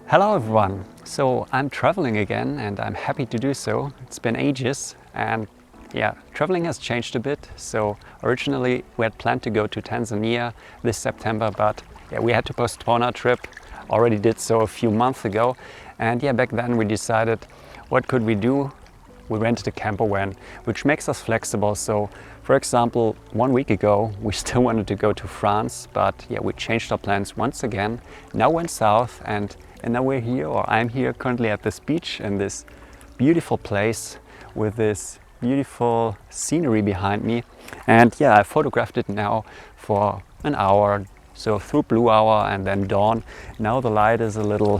Hello everyone! So I'm traveling again and I'm happy to do so. It's been ages and yeah, traveling has changed a bit. So originally we had planned to go to Tanzania this September, but yeah, we had to postpone our trip. Already did so a few months ago. And yeah, back then we decided, what could we do? We rented a campervan, which makes us flexible. So for example, 1 week ago, we still wanted to go to France, but yeah, we changed our plans once again. Now went south and now we're here, or I'm here currently at this beach in this beautiful place with this beautiful scenery behind me. And yeah, I photographed it now for an hour, so through blue hour and then dawn. Now the light is a little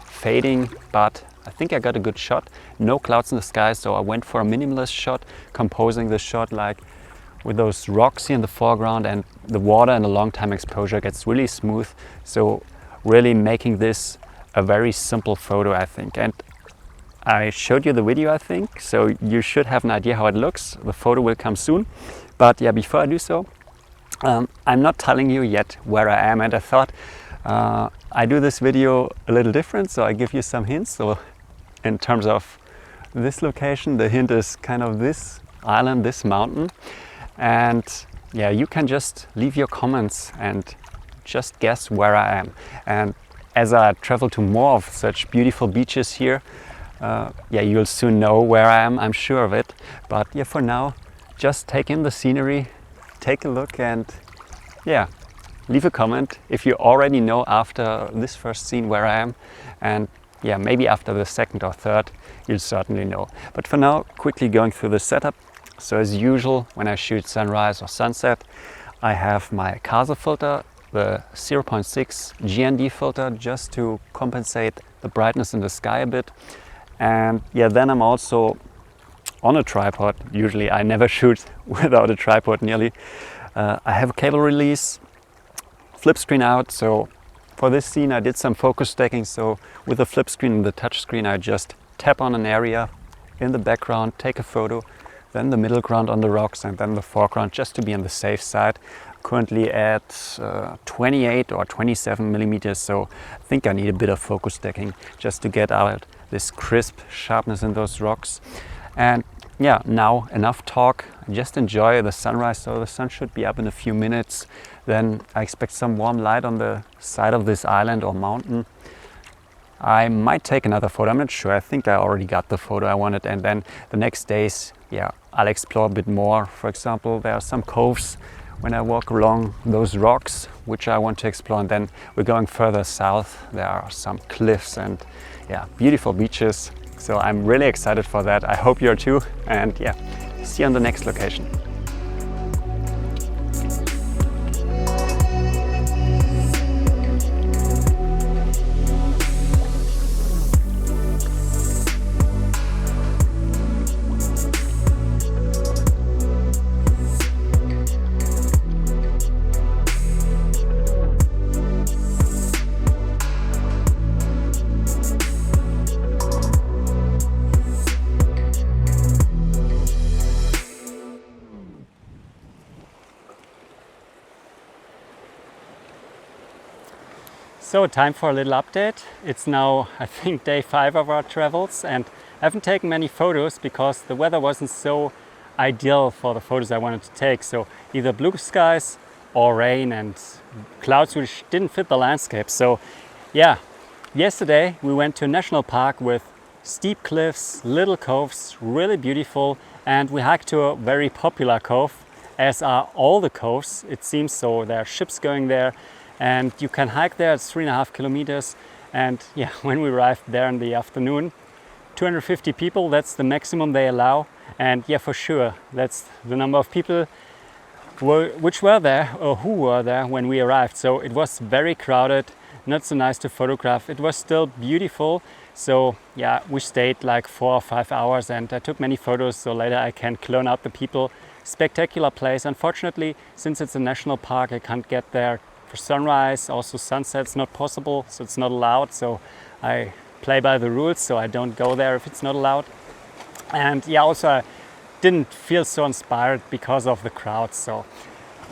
fading, but I think I got a good shot. No clouds in the sky, so I went for a minimalist shot, composing the shot like with those rocks here in the foreground, and the water in a long time exposure gets really smooth. So really making this a very simple photo, I think. And I showed you the video, I think, so you should have an idea how it looks. The photo will come soon. But yeah, before I do so, I'm not telling you yet where I am, and I thought I do this video a little different, so I give you some hints. So in terms of this location, the hint is kind of this island, this mountain. And yeah, you can just leave your comments and just guess where I am. And as I travel to more of such beautiful beaches here, yeah, you'll soon know where I am, I'm sure of it. But yeah, for now, just take in the scenery, take a look, and yeah, leave a comment if you already know after this first scene where I am. And yeah, maybe after the second or third, you'll certainly know. But for now, quickly going through the setup. So as usual, when I shoot sunrise or sunset, I have my Casa filter, the 0.6 GND filter, just to compensate the brightness in the sky a bit. And yeah, then I'm also on a tripod. Usually I never shoot without a tripod nearly. I have a cable release, flip screen out. So for this scene I did some focus stacking. So with the flip screen and the touch screen, I just tap on an area in the background, take a photo, then the middle ground on the rocks, and then the foreground, just to be on the safe side. Currently at 28 or 27 millimeters, so I think I need a bit of focus stacking just to get out this crisp sharpness in those rocks. And yeah, now enough talk, just enjoy the sunrise. So the sun should be up in a few minutes. Then I expect some warm light on the side of this island or mountain. I might take another photo, I'm not sure. I think I already got the photo I wanted. And then the next days, yeah, I'll explore a bit more. For example, there are some coves when I walk along those rocks, which I want to explore. And then we're going further south. There are some cliffs and yeah, beautiful beaches. So I'm really excited for that. I hope you're too. And yeah, see you on the next location. So time for a little update. It's now, I think, day 5 of our travels, and I haven't taken many photos because the weather wasn't so ideal for the photos I wanted to take. So either blue skies or rain and clouds which didn't fit the landscape. So yeah, yesterday we went to a national park with steep cliffs, little coves, really beautiful, and we hiked to a very popular cove, as are all the coves, it seems. So there are ships going there, and you can hike there. It's 3.5 kilometers. And yeah, when we arrived there in the afternoon, 250 people, that's the maximum they allow. And yeah, for sure, that's the number of people which were there or who were there when we arrived. So it was very crowded, not so nice to photograph. It was still beautiful. So yeah, we stayed like 4 or 5 hours and I took many photos, so later I can clone out the people. Spectacular place. Unfortunately, since it's a national park, I can't get there for sunrise. Also sunset's not possible, so it's not allowed. So I play by the rules, so I don't go there if it's not allowed. And yeah, also I didn't feel so inspired because of the crowd. So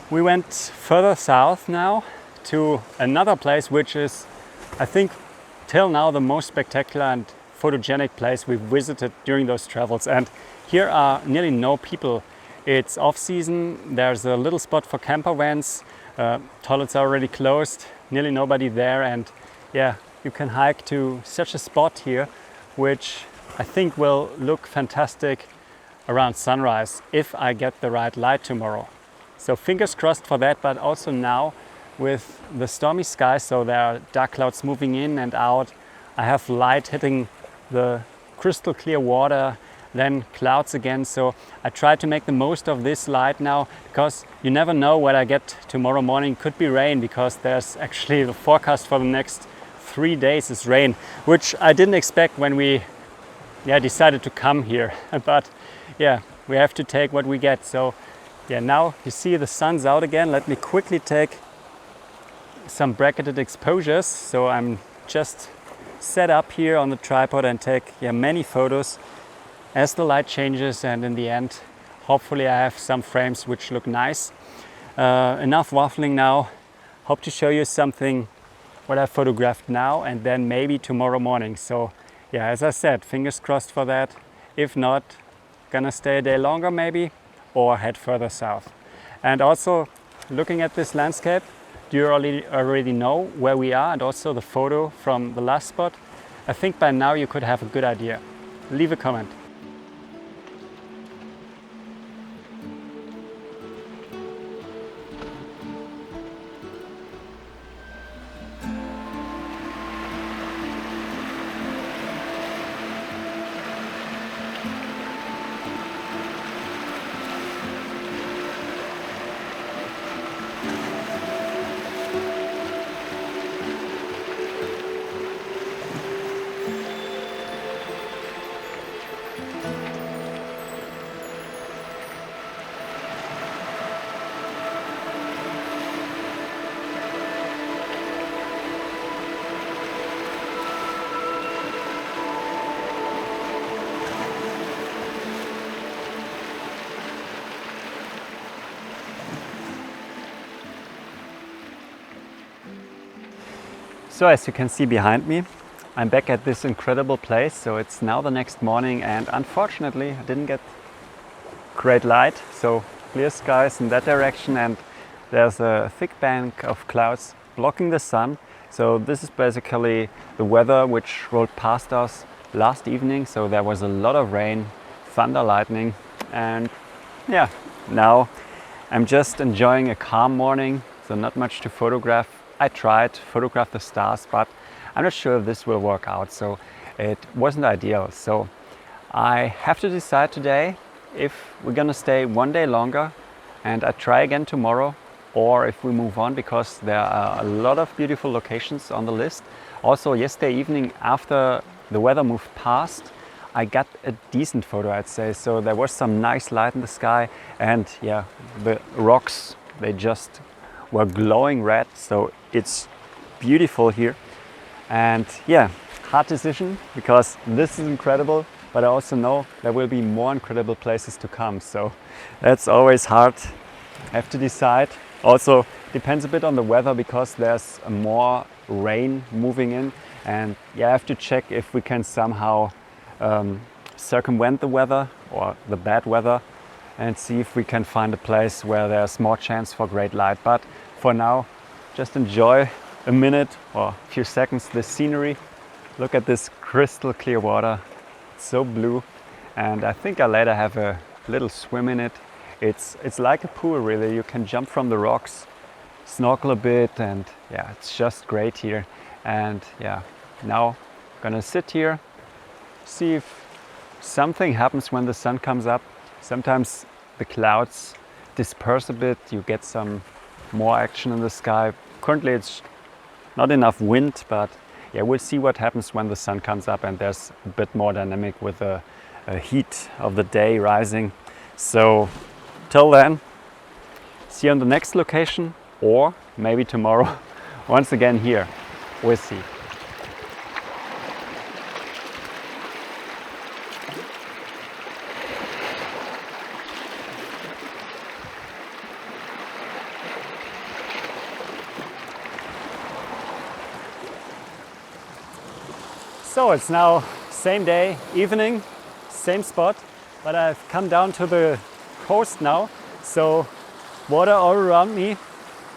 we went further south now to another place which is, I think, till now the most spectacular and photogenic place we've visited during those travels. And here are nearly no people. It's off season, there's a little spot for camper vans, toilets are already closed, nearly nobody there, and yeah, you can hike to such a spot here, which I think will look fantastic around sunrise if I get the right light tomorrow. So fingers crossed for that, but also now with the stormy sky, so there are dark clouds moving in and out, I have light hitting the crystal clear water, then clouds again. So I try to make the most of this light now, because you never know what I get tomorrow morning. Could be rain, because there's actually the forecast for the next 3 days is rain, which I didn't expect when we decided to come here. But yeah, we have to take what we get. So yeah, now you see the sun's out again. Let me quickly take some bracketed exposures. So I'm just set up here on the tripod and take many photos as the light changes, and in the end hopefully I have some frames which look nice. Enough waffling now. Hope to show you something what I photographed now and then maybe tomorrow morning. So yeah, as I said, fingers crossed for that. If not, gonna stay a day longer maybe, or head further south. And also looking at this landscape, do you already know where we are, and also the photo from the last spot? I think by now you could have a good idea. Leave a comment. So as you can see behind me, I'm back at this incredible place. So it's now the next morning, and unfortunately I didn't get great light. So clear skies in that direction, and there's a thick bank of clouds blocking the sun. So this is basically the weather which rolled past us last evening. So there was a lot of rain, thunder, lightning, and yeah, now I'm just enjoying a calm morning. So not much to photograph. I tried to photograph the stars, but I'm not sure if this will work out. So it wasn't ideal. So I have to decide today if we're gonna stay one day longer and I try again tomorrow, or if we move on, because there are a lot of beautiful locations on the list. Also yesterday evening, after the weather moved past, I got a decent photo, I'd say. So there was some nice light in the sky, and yeah, the rocks, they just were glowing red. So it's beautiful here. And yeah, hard decision, because this is incredible, but I also know there will be more incredible places to come. So that's always hard. I have to decide. Also depends a bit on the weather, because there's more rain moving in, and yeah, I have to check if we can somehow circumvent the weather or the bad weather, and see if we can find a place where there's more chance for great light. But for now, just enjoy a minute or a few seconds this scenery. Look at this crystal clear water. It's so blue, and I think I later have a little swim in it. It's like a pool, really. You can jump from the rocks, snorkel a bit, and yeah, it's just great here. And yeah, now gonna sit here, see if something happens when the sun comes up. Sometimes the clouds disperse a bit, you get some more action in the sky. Currently it's not enough wind, but yeah, we'll see what happens when the sun comes up and there's a bit more dynamic with the heat of the day rising. So till then, see you on the next location, or maybe tomorrow once again here. We'll see. So it's now same day, evening, same spot, but I've come down to the coast now. So water all around me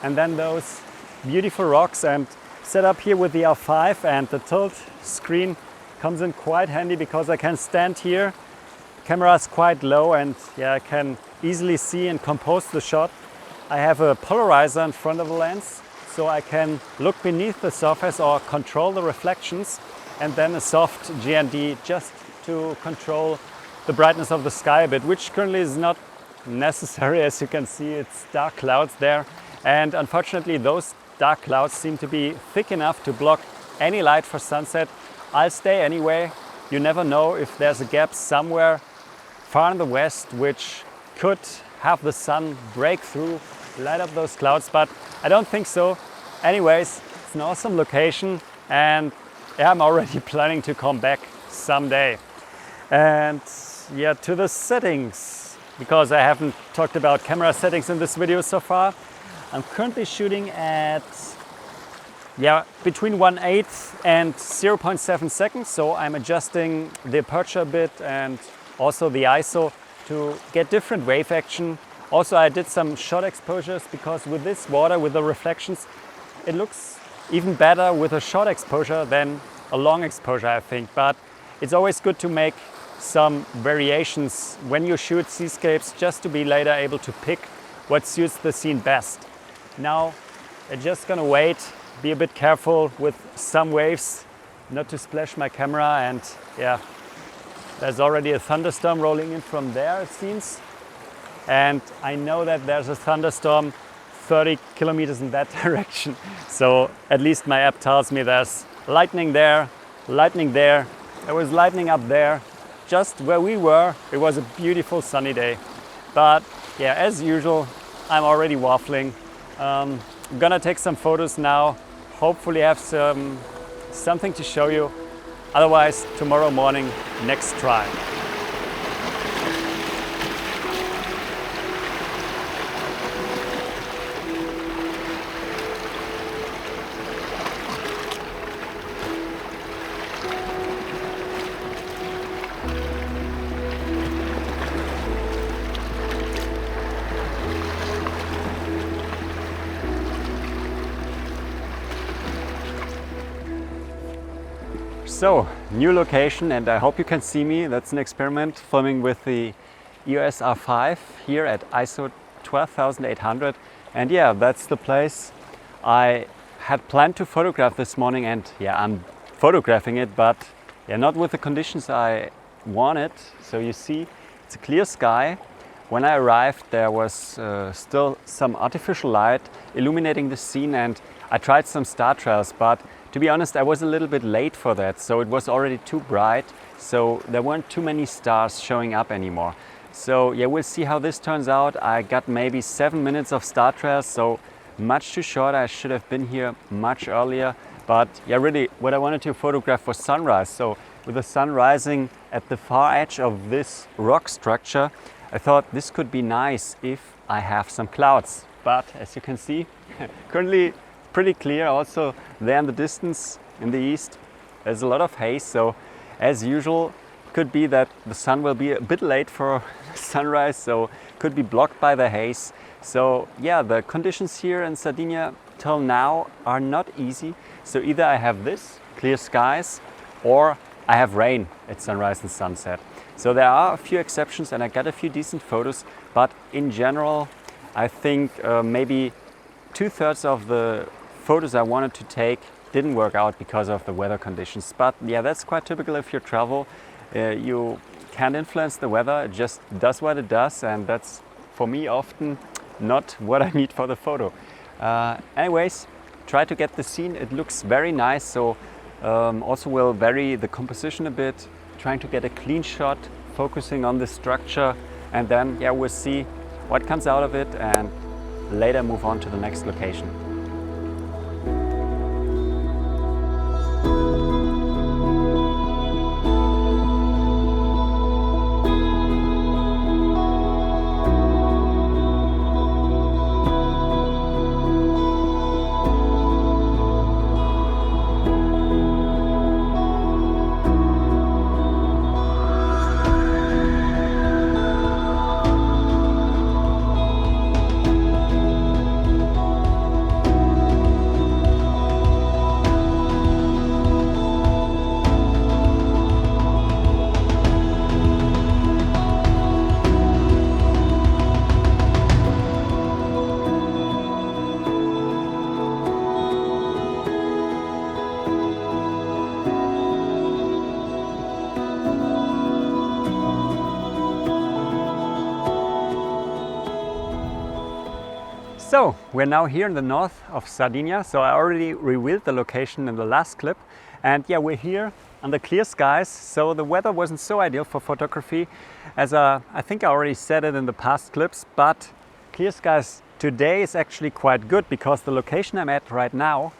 and then those beautiful rocks, and set up here with the R5, and the tilt screen comes in quite handy because I can stand here. Camera is quite low and yeah, I can easily see and compose the shot. I have a polarizer in front of the lens, so I can look beneath the surface or control the reflections, and then a soft GND just to control the brightness of the sky a bit, which currently is not necessary. As you can see, it's dark clouds there, and unfortunately those dark clouds seem to be thick enough to block any light for sunset. I'll stay anyway. You never know if there's a gap somewhere far in the west which could have the sun break through, light up those clouds, but I don't think so. Anyways, it's an awesome location, and yeah, I'm already planning to come back someday. And yeah, to the settings, because I haven't talked about camera settings in this video so far. I'm currently shooting at between 1/8 and 0.7 seconds, so I'm adjusting the aperture a bit and also the ISO to get different wave action. Also, I did some short exposures because with this water, with the reflections, it looks even better with a short exposure than a long exposure, I think. But it's always good to make some variations when you shoot seascapes, just to be later able to pick what suits the scene best. Now, I'm just gonna wait, be a bit careful with some waves, not to splash my camera, and yeah, there's already a thunderstorm rolling in from there, it seems. And I know that there's a thunderstorm 30 kilometers in that direction. So at least my app tells me there's lightning there, lightning there. There was lightning up there. Just where we were, it was a beautiful sunny day. But yeah, as usual, I'm already waffling. I'm gonna take some photos now. Hopefully have something to show you. Otherwise, tomorrow morning, next try. So, new location, and I hope you can see me. That's an experiment filming with the EOS R5 here at ISO 12,800. And yeah, that's the place I had planned to photograph this morning, and yeah, I'm photographing it, but yeah, not with the conditions I wanted. So you see, it's a clear sky. When I arrived, there was still some artificial light illuminating the scene, and I tried some star trails, but to be honest, I was a little bit late for that, so it was already too bright, so there weren't too many stars showing up anymore. So yeah, we'll see how this turns out. I got maybe 7 minutes of star trails, so much too short. I should have been here much earlier, but yeah, really what I wanted to photograph was sunrise. So with the sun rising at the far edge of this rock structure, I thought this could be nice if I have some clouds. But as you can see, currently pretty clear. Also there in the distance in the east there's a lot of haze, so as usual could be that the sun will be a bit late for sunrise, so could be blocked by the haze. So yeah, the conditions here in Sardinia till now are not easy. So either I have this clear skies or I have rain at sunrise and sunset. So there are a few exceptions, and I got a few decent photos, but in general I think maybe 2/3 of the photos I wanted to take didn't work out because of the weather conditions. But yeah, that's quite typical if you travel. You can't influence the weather, it just does what it does, and that's for me often not what I need for the photo. Anyways, try to get the scene. It looks very nice, so also will vary the composition a bit, trying to get a clean shot, focusing on the structure, and then yeah, we'll see what comes out of it and later move on to the next location. So we're now here in the north of Sardinia. So I already revealed the location in the last clip, and yeah, we're here under clear skies. So the weather wasn't so ideal for photography, as I think I already said it in the past clips, but clear skies today is actually quite good because the location I'm at right now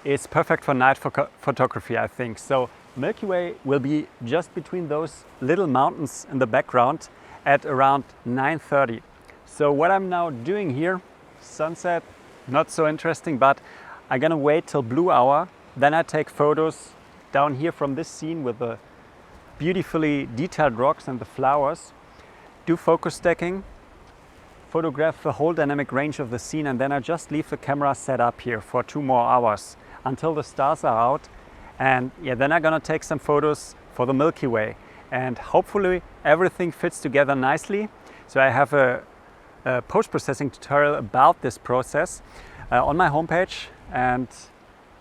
is perfect for night photography, I think. So Milky Way will be just between those little mountains in the background at around 9:30. So what I'm now doing here, sunset, not so interesting, but I'm gonna wait till blue hour. Then I take photos down here from this scene with the beautifully detailed rocks and the flowers, do focus stacking, photograph the whole dynamic range of the scene, and then I just leave the camera set up here for 2 more hours until the stars are out. And yeah, then I'm gonna take some photos for the Milky Way, and hopefully everything fits together nicely. So I have a post-processing tutorial about this process on my homepage, and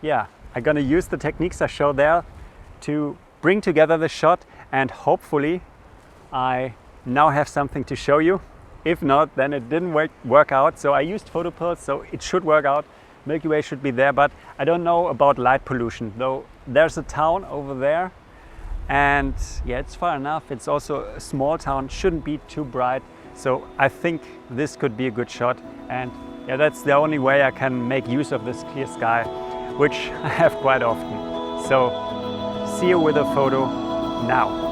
yeah, I'm gonna use the techniques I show there to bring together the shot, and hopefully I now have something to show you. If not, then it didn't work out. So I used photo pills, so it should work out. Milky Way should be there, but I don't know about light pollution, though there's a town over there, and yeah, it's far enough. It's also a small town, shouldn't be too bright. So I think this could be a good shot, and yeah, that's the only way I can make use of this clear sky, which I have quite often. So see you with a photo now.